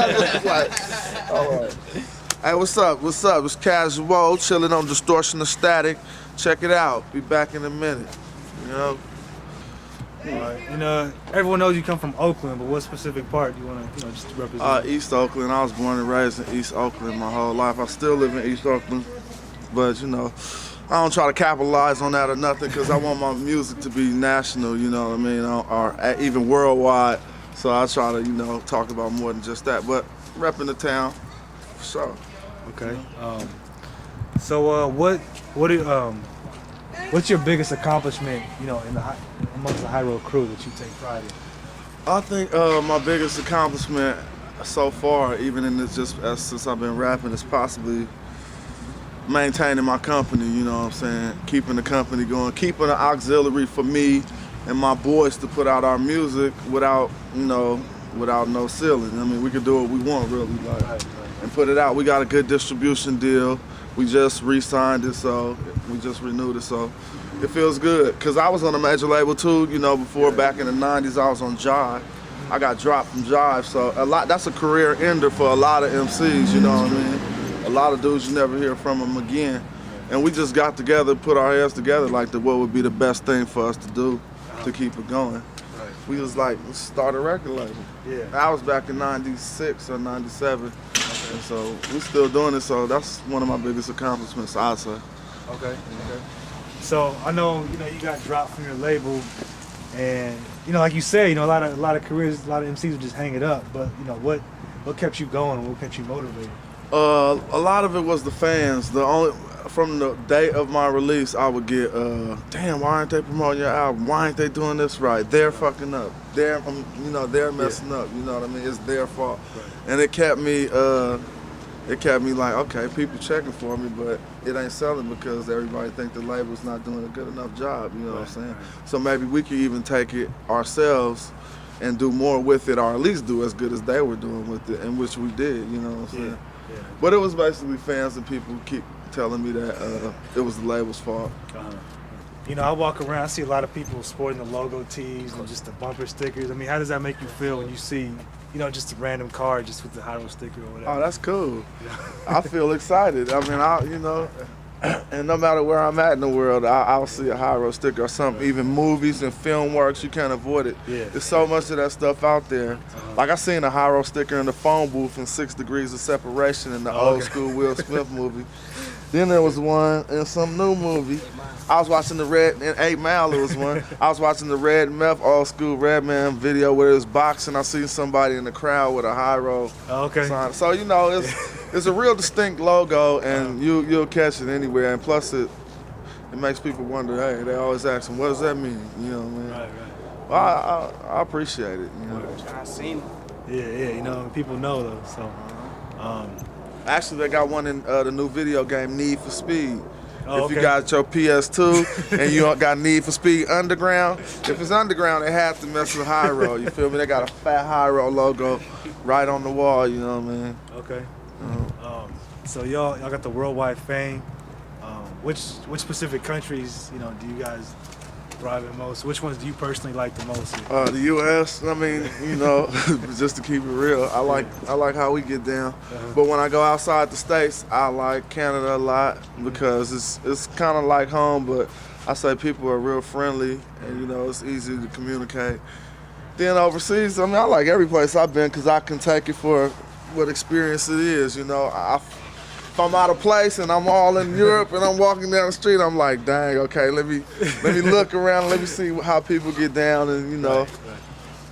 Like, all right. Hey, what's up? What's up? It's Casual, chilling on Distortion and Static. Check it out. Be back in a minute. You know? All right. You know, everyone knows you come from Oakland, but what specific part do you want to, just to represent? East Oakland. I was born and raised in East Oakland my whole life. I still live in East Oakland, but you know, I don't try to capitalize on that or nothing because I want my music to be national. You know what I mean, or even worldwide. So I try to, you know, talk about more than just that. But repping the town, for sure. Okay. So what's your biggest accomplishment, you know, amongst the High Road crew that you take pride in? I think my biggest accomplishment so far, even in this since I've been rapping, is possibly maintaining my company. You know what I'm saying? Keeping the company going, keeping an auxiliary for me and my boys to put out our music without no ceiling. I mean, we can do what we want, really, like, and put it out. We got a good distribution deal. We just re-signed it, so we just renewed it, so it feels good. Cause I was on a major label too, you know, before back in the '90s. I was on Jive. I got dropped from Jive, so that's a career ender for a lot of MCs. You know what I mean? A lot of dudes you never hear from them again. And we just got together, put our heads together, like what would be the best thing for us to do to keep it going. We was like, let's start a record label. Yeah. I was back in '96 or '97. And so we're still doing it, so that's one of my biggest accomplishments, I'd say. Okay. So I know, you know, you got dropped from your label, and you know, like you said, you know, a lot of careers, a lot of MCs would just hang it up. But you know, what kept you going? What kept you motivated? A lot of it was the fans. From the day of my release, I would get, damn, why aren't they promoting your album? Why ain't they doing this right? They're fucking up. They're messing up. You know what I mean? It's their fault. Right. And it kept me like, okay, people checking for me, but it ain't selling because everybody think the label's not doing a good enough job. You know what I'm saying? Right. So maybe we could even take it ourselves and do more with it, or at least do as good as they were doing with it, and which we did. You know what I'm saying? Yeah. But it was basically fans and people keep telling me that it was the label's fault. You know, I walk around, I see a lot of people sporting the logo tees and just the bumper stickers. I mean, how does that make you feel when you see, you know, just a random car just with the High Road sticker or whatever? Oh, that's cool. I feel excited. I mean, you know, and no matter where I'm at in the world, I'll see a High Road sticker or something. Even movies and film works, you can't avoid it. Yeah. There's so much of that stuff out there. Like I seen a High Road sticker in the phone booth in 6 Degrees of Separation in the old school Will Smith movie. Then there was one in some new movie. I was watching in 8 Mile, there was one. I was watching the Red Meth old school Redman video where it was boxing. I seen somebody in the crowd with a High Road sign. So, you know, it's a real distinct logo, and you'll catch it anywhere. And plus it makes people wonder, hey, they always asking, what does that mean? You know what I mean? Right. Well, I appreciate it. You know? I seen it. Yeah, you know, people know though, so. Actually, they got one in the new video game, Need for Speed. Oh, if you got your PS2 and you got Need for Speed Underground, if it's Underground, they have to mess with High Road. You feel me? They got a fat High Road logo right on the wall. You know what I mean? Okay. So y'all got the worldwide fame. Which specific countries, you know, do you guys thrive in most? Which ones do you personally like the most? The U.S. I mean, you know, just to keep it real, I like how we get down. But when I go outside the States, I like Canada a lot because it's kind of like home. But I say people are real friendly, and you know, it's easy to communicate. Then overseas, I mean, I like every place I've been because I can take it for what experience it is. You know, if I'm out of place and I'm all in Europe and I'm walking down the street, I'm like, dang, okay, let me look around, let me see how people get down and, you know,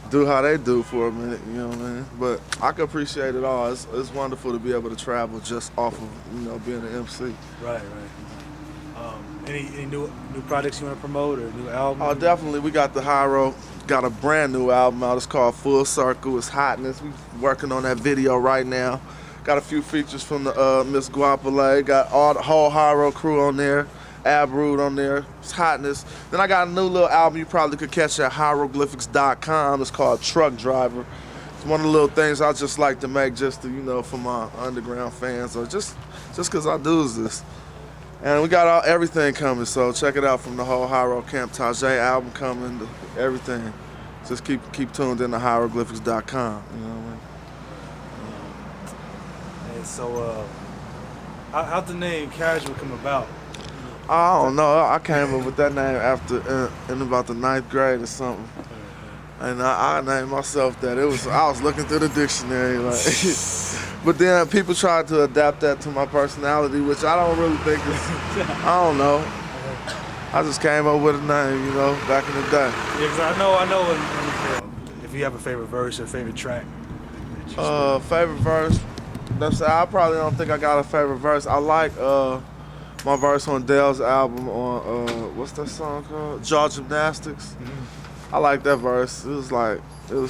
do how they do for a minute, you know what I mean? But I can appreciate it all. It's wonderful to be able to travel just off of, you know, being an MC. Right. Any new projects you want to promote or new album? Oh, definitely. We got the High Road, got a brand new album out. It's called Full Circle. It's hotness. We're working on that video right now. Got a few features from the Miss Guapale. Got the whole High Road crew on there. Ab Rude on there. It's hotness. Then I got a new little album you probably could catch at Hieroglyphics.com. It's called Truck Driver. It's one of the little things I just like to make just to, you know, for my underground fans or just because I do this. And we got everything coming, so check it out from the whole High Road Camp. Tajay album coming, everything. Just keep tuned in to Hieroglyphics.com, you know what I mean? And so, how'd the name Casual come about? I don't know. I came up with that name after in about the 9th grade or something. And I named myself that. I was looking through the dictionary, like, but then people tried to adapt that to my personality, which I don't really think is. I don't know. I just came up with a name, you know, back in the day. Yeah, because I know if you have a favorite verse or favorite track. Favorite verse. I probably don't think I got a favorite verse. I like my verse on Dale's album on what's that song called? Jaw Gymnastics. Mm-hmm. I like that verse. It was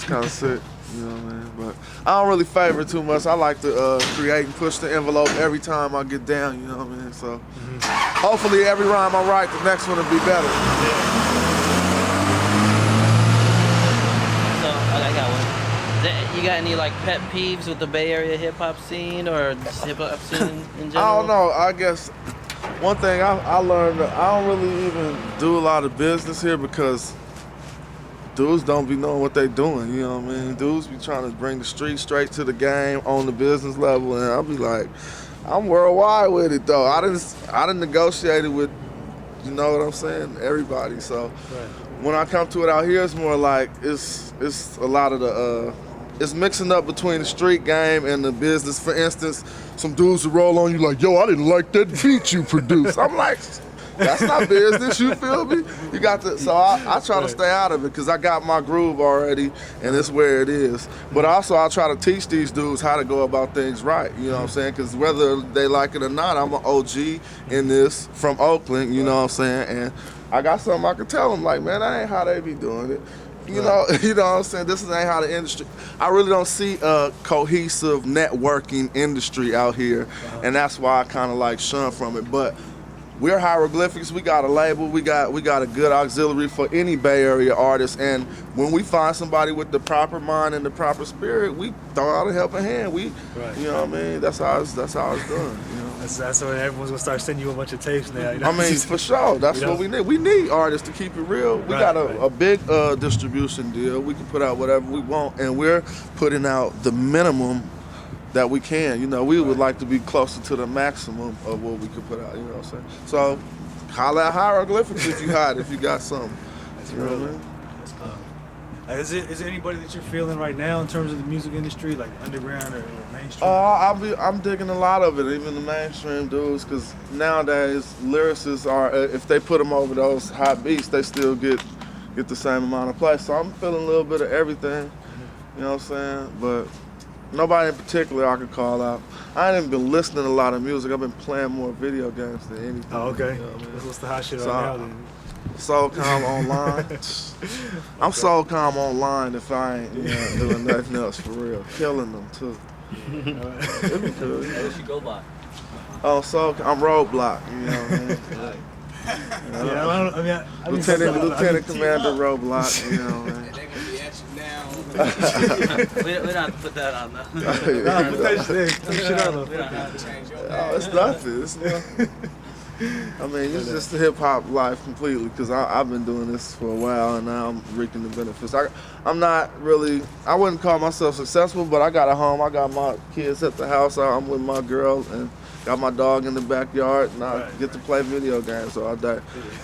kind of sick, you know what I mean? But I don't really favor too much. I like to create and push the envelope every time I get down, you know what I mean? So hopefully every rhyme I write, the next one will be better. Yeah. So I got one. You got any like pet peeves with the Bay Area hip hop scene or just hip hop scene in general? I don't know. I guess one thing I learned that I don't really even do a lot of business here because dudes don't be knowing what they doing, you know what I mean? Dudes be trying to bring the street straight to the game on the business level, and I'll be like, I'm worldwide with it though. I didn't negotiate it with, you know what I'm saying, everybody. So when I come to it out here, it's more like it's a lot of the it's mixing up between the street game and the business. For instance, some dudes will roll on you like, yo, I didn't like that beat you produced. I'm like, that's not business, you feel me? You got to, so I try to stay out of it because I got my groove already and it's where it is. But also I try to teach these dudes how to go about things right, you know what I'm saying? Because whether they like it or not, I'm an OG in this from Oakland, you know what I'm saying? And I got something I can tell them like, man, that ain't how they be doing it. You know what I'm saying? This ain't how the industry. I really don't see a cohesive networking industry out here, and that's why I kind of like shun from it. But we're Hieroglyphics. We got a label. We got a good auxiliary for any Bay Area artist. And when we find somebody with the proper mind and the proper spirit, we throw out a helping hand. You know what I mean? That's how it's done. You know? That's when everyone's gonna start sending you a bunch of tapes now. You know? I mean, for sure. That's what we need. We need artists to keep it real. We got a big distribution deal. We can put out whatever we want, and we're putting out the minimum that we can. You know, we would like to be closer to the maximum of what we could put out, you know what I'm saying? So, holla at Hieroglyphics if you hot, if you got something. That's you know real. what I mean? Is there anybody that you're feeling right now in terms of the music industry, like underground or mainstream? I'm digging a lot of it, even the mainstream dudes, because nowadays lyricists are, if they put them over those hot beats, they still get the same amount of play. So I'm feeling a little bit of everything, you know what I'm saying? But nobody in particular I could call out. I ain't even been listening to a lot of music. I've been playing more video games than anything. Oh, okay. You know what I mean? What's the hot shit right now then? Soul Calm online. I'm Soul Calm online if I ain't doing nothing else for real. Killing them too. It'd be cool. What you go by? Oh, I'm Roadblock. You know what I mean? Lieutenant Commander Roadblock. You know what I mean? They're gonna be at you now. We don't have to put that on though. Put that shit on though. We don't have to. Change your Oh, it's nothing. It's nothing. I mean, it's just the hip hop life completely because I've been doing this for a while and now I'm reaping the benefits. I'm not really, I wouldn't call myself successful, but I got a home. I got my kids at the house. I'm with my girl and got my dog in the backyard and I get to play video games all day.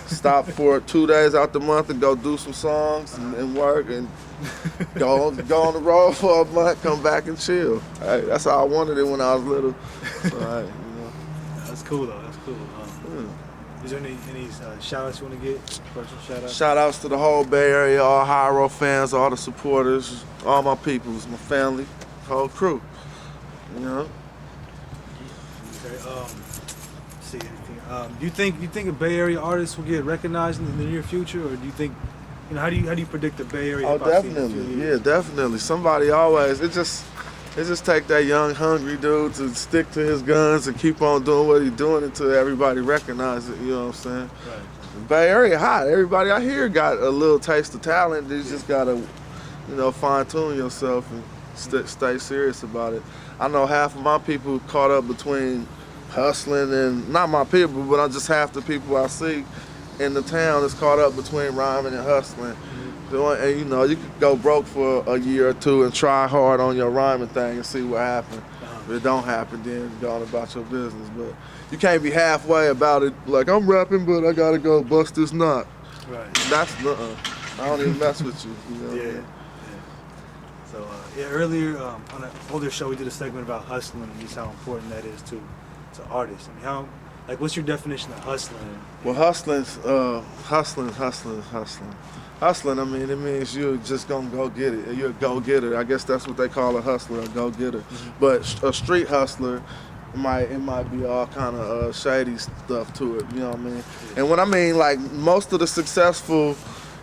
Stop for 2 days out the month and go do some songs and work and go on the road for a month, come back and chill. Hey, that's how I wanted it when I was little. So, hey, That's cool though. That's cool. Is there any shout-outs you want to get? Personal shout-outs? Shout-outs to the whole Bay Area, all Hiero fans, all the supporters, all my peoples, my family, whole crew. You know. Okay. Let's see anything. Do you think a Bay Area artist will get recognized in the near future, or do you think, how do you predict the Bay Area? Oh, definitely. Yeah, definitely. Somebody always. It just take that young, hungry dude to stick to his guns and keep on doing what he's doing until everybody recognize it. You know what I'm saying? Right. Bay Area hot. Everybody out here got a little taste of talent. You just gotta, fine tune yourself and stay serious about it. I know half of my people caught up between hustling and not my people, but I'm just half the people I see in the town is caught up between rhyming and hustling. And you could go broke for a year or two and try hard on your rhyming thing and see what happens. If it don't happen, then go on about your business. But you can't be halfway about it. Like, I'm rapping, but I gotta go bust this knot. Right. That's I don't even mess with you. You know what I Yeah. mean? So earlier on an older show, we did a segment about hustling and just how important that is to artists. I mean, how, like, what's your definition of hustling? Well, hustling. Hustling, I mean, it means you're just gonna go get it. You're a go-getter. I guess that's what they call a hustler, a go-getter. Mm-hmm. But a street hustler, it might be all kind of shady stuff to it. You know what I mean? And when I mean, like, most of the successful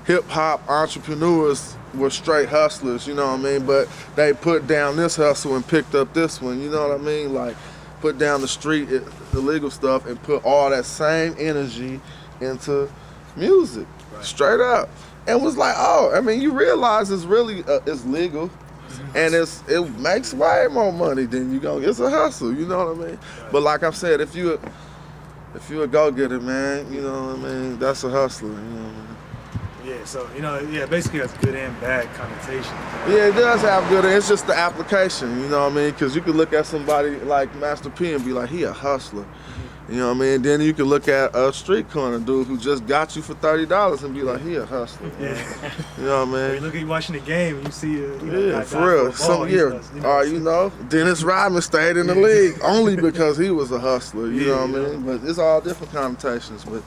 hip-hop entrepreneurs were straight hustlers. You know what I mean? But they put down this hustle and picked up this one. You know what I mean? Like, put down the street illegal stuff and put all that same energy into music, Right. straight up. And was like, oh, I mean, you realize it's really it's legal, and it makes way more money than you go. It's a hustle, you know what I mean? Right. But like I said, if you a go-getter, man, you know what I mean. That's a hustler, you know what I mean? Yeah. So basically that's good and bad connotation. Yeah, it does have good. It's just the application, you know what I mean? Because you could look at somebody like Master P and be like, he a hustler. You know what I mean? Then you can look at a street corner dude who just got you for $30 and be like, he a hustler. Yeah. You know what I You mean? look at you watching the game and you see Yeah, for real. You know, Dennis Rodman stayed in the league only because he was a hustler. You know what I mean? But it's all different connotations. But